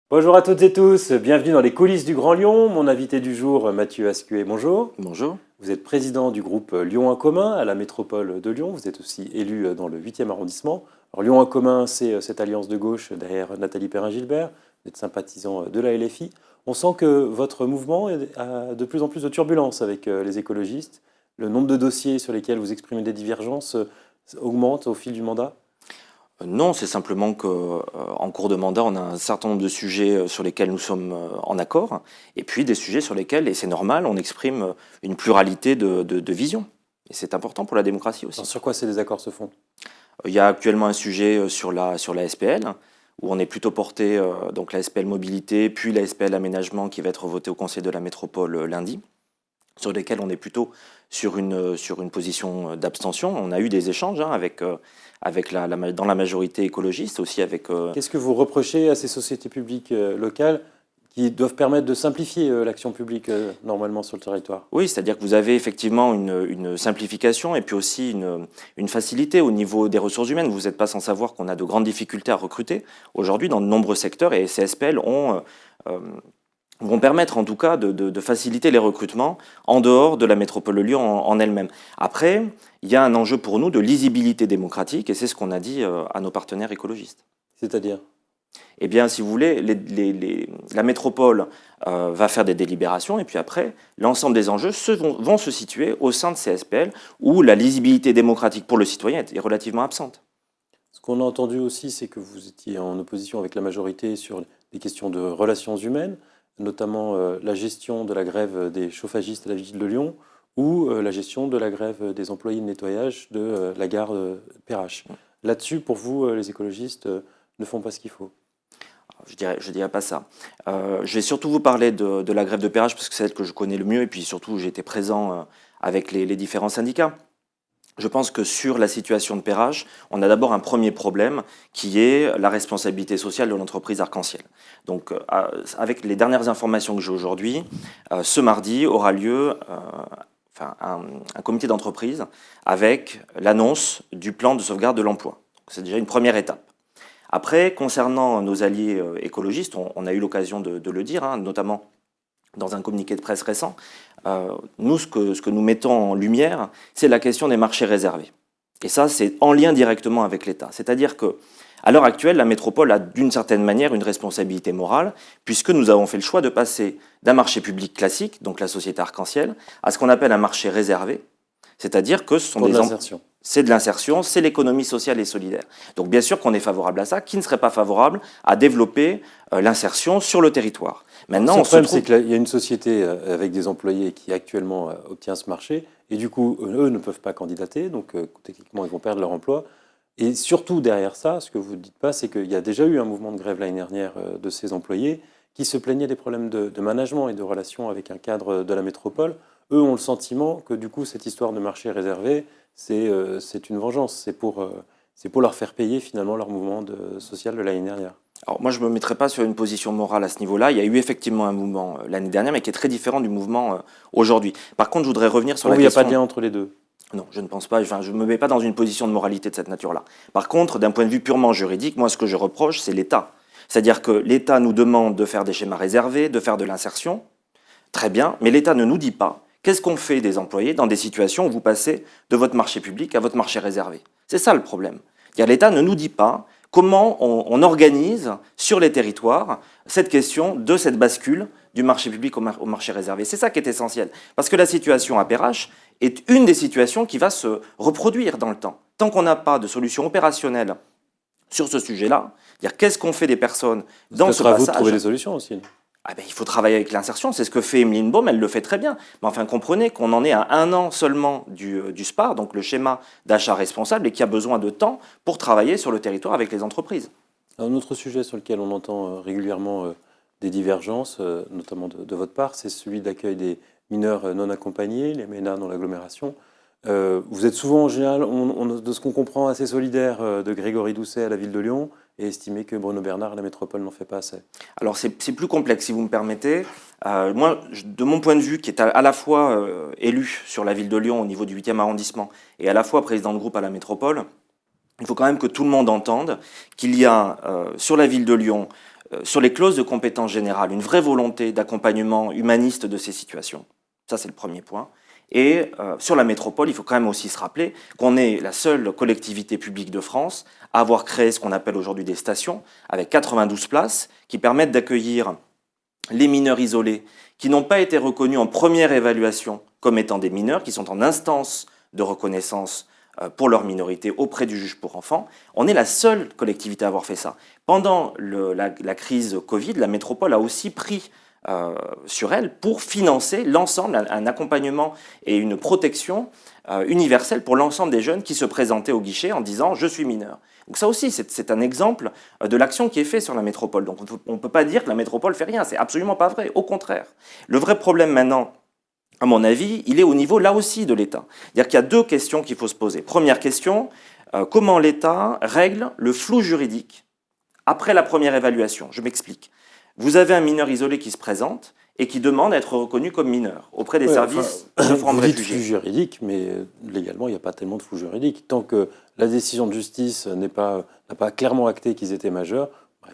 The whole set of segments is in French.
Bonjour à toutes et tous, bienvenue dans les coulisses du Grand Lyon. Mon invité du jour, Mathieu Ascué, bonjour. Bonjour. Vous êtes président du groupe Lyon en commun à la métropole de Lyon. Vous êtes aussi élu dans le 8e arrondissement. Alors, Lyon en commun, c'est cette alliance de gauche derrière Nathalie Perrin-Gilbert. Vous êtes sympathisant de la LFI. On sent que votre mouvement a de plus en plus de turbulences avec les écologistes. Le nombre de dossiers sur lesquels vous exprimez des divergences augmente au fil du mandat. Non, c'est simplement qu'en cours de mandat, on a un certain nombre de sujets sur lesquels nous sommes en accord, et puis des sujets sur lesquels, et c'est normal, on exprime une pluralité de visions. Et c'est important pour la démocratie aussi. Alors, sur quoi ces désaccords se font? Il y a actuellement un sujet sur la SPL, où on est plutôt porté, donc la SPL mobilité, puis la SPL aménagement qui va être votée au Conseil de la métropole lundi, sur lesquels on est plutôt sur une position d'abstention. On a eu des échanges avec dans la majorité écologiste, aussi avec... Qu'est-ce que vous reprochez à ces sociétés publiques locales qui doivent permettre de simplifier l'action publique normalement sur le territoire? Oui, c'est-à-dire que vous avez effectivement une simplification et puis aussi une facilité au niveau des ressources humaines. Vous n'êtes pas sans savoir qu'on a de grandes difficultés à recruter aujourd'hui dans de nombreux secteurs, et ces SPL vont permettre en tout cas de faciliter les recrutements en dehors de la métropole de Lyon en elle-même. Après, il y a un enjeu pour nous de lisibilité démocratique, et c'est ce qu'on a dit à nos partenaires écologistes. C'est-à-dire? Eh bien, si vous voulez, la métropole va faire des délibérations, et puis après, l'ensemble des enjeux vont se situer au sein de ces SPL, où la lisibilité démocratique pour le citoyen est relativement absente. Ce qu'on a entendu aussi, c'est que vous étiez en opposition avec la majorité sur des questions de relations humaines, notamment la gestion de la grève des chauffagistes à la ville de Lyon ou la gestion de la grève des employés de nettoyage de la gare Perrache. Là-dessus, pour vous, les écologistes ne font pas ce qu'il faut. Je dirais pas ça. Je vais surtout vous parler de la grève de Perrache, parce que c'est celle que je connais le mieux, et puis surtout j'ai été présent avec les différents syndicats. Je pense que sur la situation de Perrache, on a d'abord un premier problème qui est la responsabilité sociale de l'entreprise Arc-en-Ciel. Donc, avec les dernières informations que j'ai aujourd'hui, ce mardi aura lieu un comité d'entreprise avec l'annonce du plan de sauvegarde de l'emploi. C'est déjà une première étape. Après, concernant nos alliés écologistes, on a eu l'occasion de le dire, notamment dans un communiqué de presse récent, nous, ce que nous mettons en lumière, c'est la question des marchés réservés. Et ça, c'est en lien directement avec l'État. C'est-à-dire qu'à l'heure actuelle, la métropole a d'une certaine manière une responsabilité morale, puisque nous avons fait le choix de passer d'un marché public classique, donc la société Arc-en-Ciel, à ce qu'on appelle un marché réservé. C'est-à-dire que ce sont Pour de l'insertion. C'est de l'insertion, c'est l'économie sociale et solidaire. Donc bien sûr qu'on est favorable à ça. Qui ne serait pas favorable à développer l'insertion sur le territoire? Maintenant, le problème, c'est qu'il y a une société avec des employés qui actuellement obtient ce marché, et du coup, eux ne peuvent pas candidater, donc techniquement, ils vont perdre leur emploi. Et surtout, derrière ça, ce que vous ne dites pas, c'est qu'il y a déjà eu un mouvement de grève l'année dernière de ces employés qui se plaignaient des problèmes de management et de relations avec un cadre de la métropole. Eux ont le sentiment que du coup, cette histoire de marché réservé, c'est une vengeance. C'est pour leur faire payer finalement leur mouvement social de l'année dernière. Alors moi, je ne me mettrai pas sur une position morale à ce niveau-là. Il y a eu effectivement un mouvement l'année dernière, mais qui est très différent du mouvement aujourd'hui. Par contre, je voudrais revenir sur la question... Il n'y a pas de lien entre les deux. Non, je ne pense pas. Enfin, je ne me mets pas dans une position de moralité de cette nature-là. Par contre, d'un point de vue purement juridique, moi, ce que je reproche, c'est l'État. C'est-à-dire que l'État nous demande de faire des schémas réservés, de faire de l'insertion. Très bien, mais l'État ne nous dit pas qu'est-ce qu'on fait des employés dans des situations où vous passez de votre marché public à votre marché réservé. C'est ça le problème. L'État ne nous dit pas comment on organise sur les territoires cette question de cette bascule du marché public au marché réservé. C'est ça qui est essentiel. Parce que la situation à Perrache est une des situations qui va se reproduire dans le temps. Tant qu'on n'a pas de solution opérationnelle sur ce sujet-là, qu'est-ce qu'on fait des personnes dans ce passage? À vous de trouver des solutions aussi. Il faut travailler avec l'insertion, c'est ce que fait Emeline Baum, elle le fait très bien. Mais enfin, comprenez qu'on en est à 1 an seulement du SPAR, donc le schéma d'achat responsable, et qu'il y a besoin de temps pour travailler sur le territoire avec les entreprises. Un autre sujet sur lequel on entend régulièrement des divergences, notamment de votre part, c'est celui d'accueil des mineurs non accompagnés, les MENA dans l'agglomération. Vous êtes souvent, en général, de ce qu'on comprend, assez solidaire de Grégory Doucet à la ville de Lyon et estimé que Bruno Bernard à la métropole n'en fait pas assez. Alors c'est plus complexe, si vous me permettez. Moi, de mon point de vue, qui est à la fois élu sur la ville de Lyon au niveau du 8e arrondissement et à la fois président de groupe à la métropole, il faut quand même que tout le monde entende qu'il y a sur la ville de Lyon sur les clauses de compétence générale, une vraie volonté d'accompagnement humaniste de ces situations. Ça, c'est le premier point. Et sur la métropole, il faut quand même aussi se rappeler qu'on est la seule collectivité publique de France à avoir créé ce qu'on appelle aujourd'hui des stations, avec 92 places, qui permettent d'accueillir les mineurs isolés qui n'ont pas été reconnus en première évaluation comme étant des mineurs, qui sont en instance de reconnaissance pour leur minorité auprès du juge pour enfants. On est la seule collectivité à avoir fait ça. Pendant la crise Covid, la métropole a aussi pris sur elle pour financer l'ensemble, un accompagnement et une protection universelle pour l'ensemble des jeunes qui se présentaient au guichet en disant « je suis mineur ». Donc ça aussi, c'est un exemple de l'action qui est faite sur la métropole. Donc on ne peut pas dire que la métropole fait rien, c'est absolument pas vrai, au contraire. Le vrai problème maintenant, à mon avis, il est au niveau là aussi de l'État. C'est-à-dire qu'il y a deux questions qu'il faut se poser. Première question, comment l'État règle le flou juridique après la première évaluation? Je m'explique. Vous avez un mineur isolé qui se présente et qui demande à être reconnu comme mineur auprès des services de forme réfugiés. Flou juridique, mais légalement, il n'y a pas tellement de flou juridique. Tant que la décision de justice n'a pas clairement acté qu'ils étaient majeurs,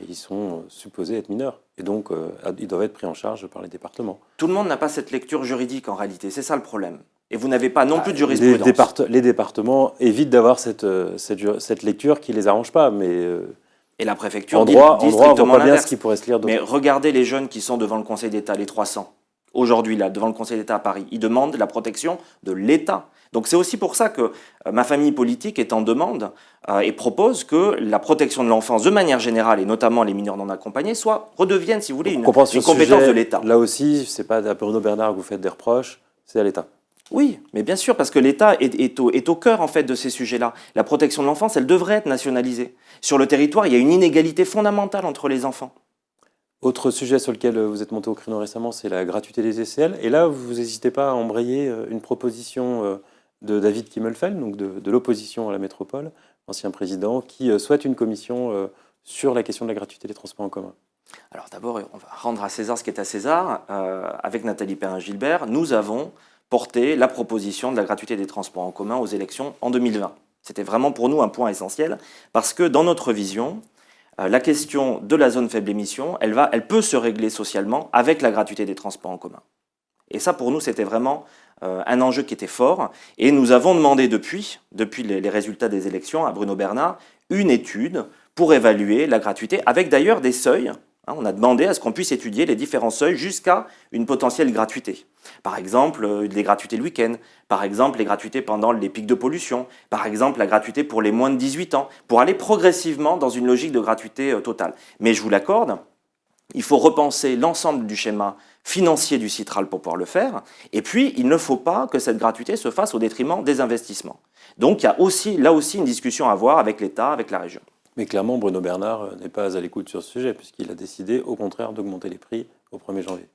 ils sont supposés être mineurs. Et donc, ils doivent être pris en charge par les départements. Tout le monde n'a pas cette lecture juridique en réalité, c'est ça le problème. Et vous n'avez pas non plus de jurisprudence. Les départements évitent d'avoir cette lecture qui ne les arrange pas, mais... Et la préfecture en droit, on voit pas bien l'inverse. ce qui pourrait se lire. Mais regardez les jeunes qui sont devant le Conseil d'État, les 300, aujourd'hui là, devant le Conseil d'État à Paris. Ils demandent la protection de l'État. Donc c'est aussi pour ça que ma famille politique est en demande et propose que la protection de l'enfance, de manière générale, et notamment les mineurs non accompagnés, redevienne, si vous voulez, une compétence de l'État. Là aussi, c'est pas à Bruno Bernard que vous faites des reproches, c'est à l'État. Oui, mais bien sûr, parce que l'État est au cœur en fait de ces sujets-là. La protection de l'enfance, elle devrait être nationalisée. Sur le territoire, il y a une inégalité fondamentale entre les enfants. Autre sujet sur lequel vous êtes monté au créneau récemment, c'est la gratuité des ECL. Et là, vous n'hésitez pas à embrayer une proposition de David Kimmelfeld, donc de l'opposition à la métropole, ancien président, qui souhaite une commission sur la question de la gratuité des transports en commun. Alors d'abord, on va rendre à César ce qui est à César. Avec Nathalie Perrin-Gilbert, nous avons porté la proposition de la gratuité des transports en commun aux élections en 2020. C'était vraiment pour nous un point essentiel, parce que dans notre vision, la question de la zone faible émission, elle peut se régler socialement avec la gratuité des transports en commun. Et ça, pour nous, c'était vraiment un enjeu qui était fort. Et nous avons demandé depuis les résultats des élections à Bruno Bernard, une étude pour évaluer la gratuité, avec d'ailleurs des seuils. On a demandé à ce qu'on puisse étudier les différents seuils jusqu'à une potentielle gratuité. Par exemple, les gratuités le week-end, par exemple les gratuités pendant les pics de pollution, par exemple la gratuité pour les moins de 18 ans, pour aller progressivement dans une logique de gratuité totale. Mais je vous l'accorde, il faut repenser l'ensemble du schéma financier du Citral pour pouvoir le faire, et puis il ne faut pas que cette gratuité se fasse au détriment des investissements. Donc il y a là aussi une discussion à avoir avec l'État, avec la région. Mais clairement, Bruno Bernard n'est pas à l'écoute sur ce sujet, puisqu'il a décidé, au contraire, d'augmenter les prix au 1er janvier.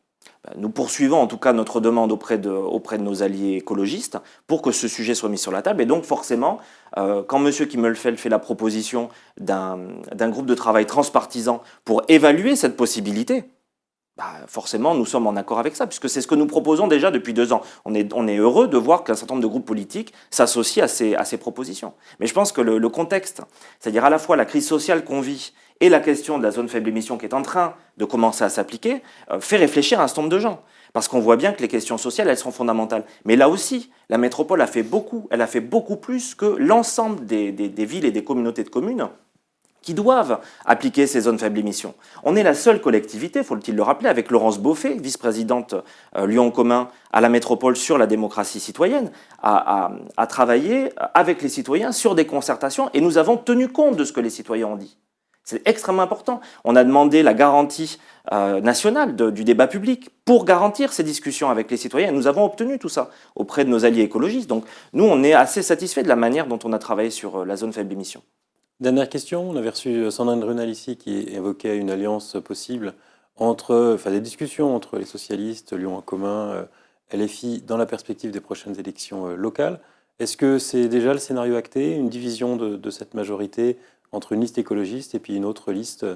Nous poursuivons en tout cas notre demande auprès de nos alliés écologistes pour que ce sujet soit mis sur la table. Et donc forcément, quand M. Kimmelfeld fait la proposition d'un groupe de travail transpartisan pour évaluer cette possibilité, forcément, nous sommes en accord avec ça, puisque c'est ce que nous proposons déjà depuis 2 ans. On est heureux de voir qu'un certain nombre de groupes politiques s'associent à ces propositions. Mais je pense que le contexte, c'est-à-dire à la fois la crise sociale qu'on vit et la question de la zone faible émission qui est en train de commencer à s'appliquer, fait réfléchir un certain nombre de gens. Parce qu'on voit bien que les questions sociales, elles sont fondamentales. Mais là aussi, la métropole a fait beaucoup plus que l'ensemble des villes et des communautés de communes qui doivent appliquer ces zones faible émission. On est la seule collectivité, faut-il le rappeler, avec Laurence Beaufet, vice-présidente Lyon en commun à la métropole sur la démocratie citoyenne, à travailler avec les citoyens sur des concertations, et nous avons tenu compte de ce que les citoyens ont dit. C'est extrêmement important. On a demandé la garantie nationale du débat public pour garantir ces discussions avec les citoyens. Nous avons obtenu tout ça auprès de nos alliés écologistes. Donc nous, on est assez satisfaits de la manière dont on a travaillé sur la zone faible émission. Dernière question, on avait reçu Sandrine Brunel ici qui évoquait une alliance possible des discussions entre les socialistes, Lyon en commun, LFI, dans la perspective des prochaines élections locales. Est-ce que c'est déjà le scénario acté, une division de cette majorité entre une liste écologiste et puis une autre liste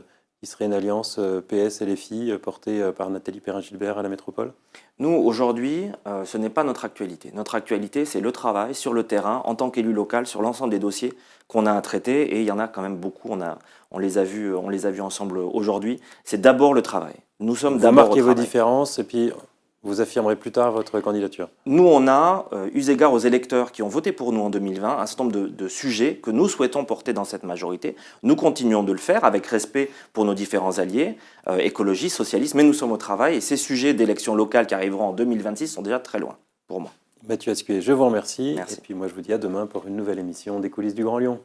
qui serait une alliance PS-LFI portée par Nathalie Perrin-Gilbert à la métropole? Nous, aujourd'hui, ce n'est pas notre actualité. Notre actualité, c'est le travail sur le terrain, en tant qu'élu local, sur l'ensemble des dossiers qu'on a à traiter. Et il y en a quand même beaucoup. On les a vus ensemble aujourd'hui. C'est d'abord le travail. Nous sommes Vous d'abord au marquez vos travail. différences et puis vous affirmerez plus tard votre candidature. Nous, on a, eu égard aux électeurs qui ont voté pour nous en 2020, un certain nombre de sujets que nous souhaitons porter dans cette majorité. Nous continuons de le faire avec respect pour nos différents alliés, écologistes, socialistes, mais nous sommes au travail et ces sujets d'élections locales qui arriveront en 2026 sont déjà très loin pour moi. Mathieu Ascué, je vous remercie. Merci. Et puis moi, je vous dis à demain pour une nouvelle émission des coulisses du Grand Lyon.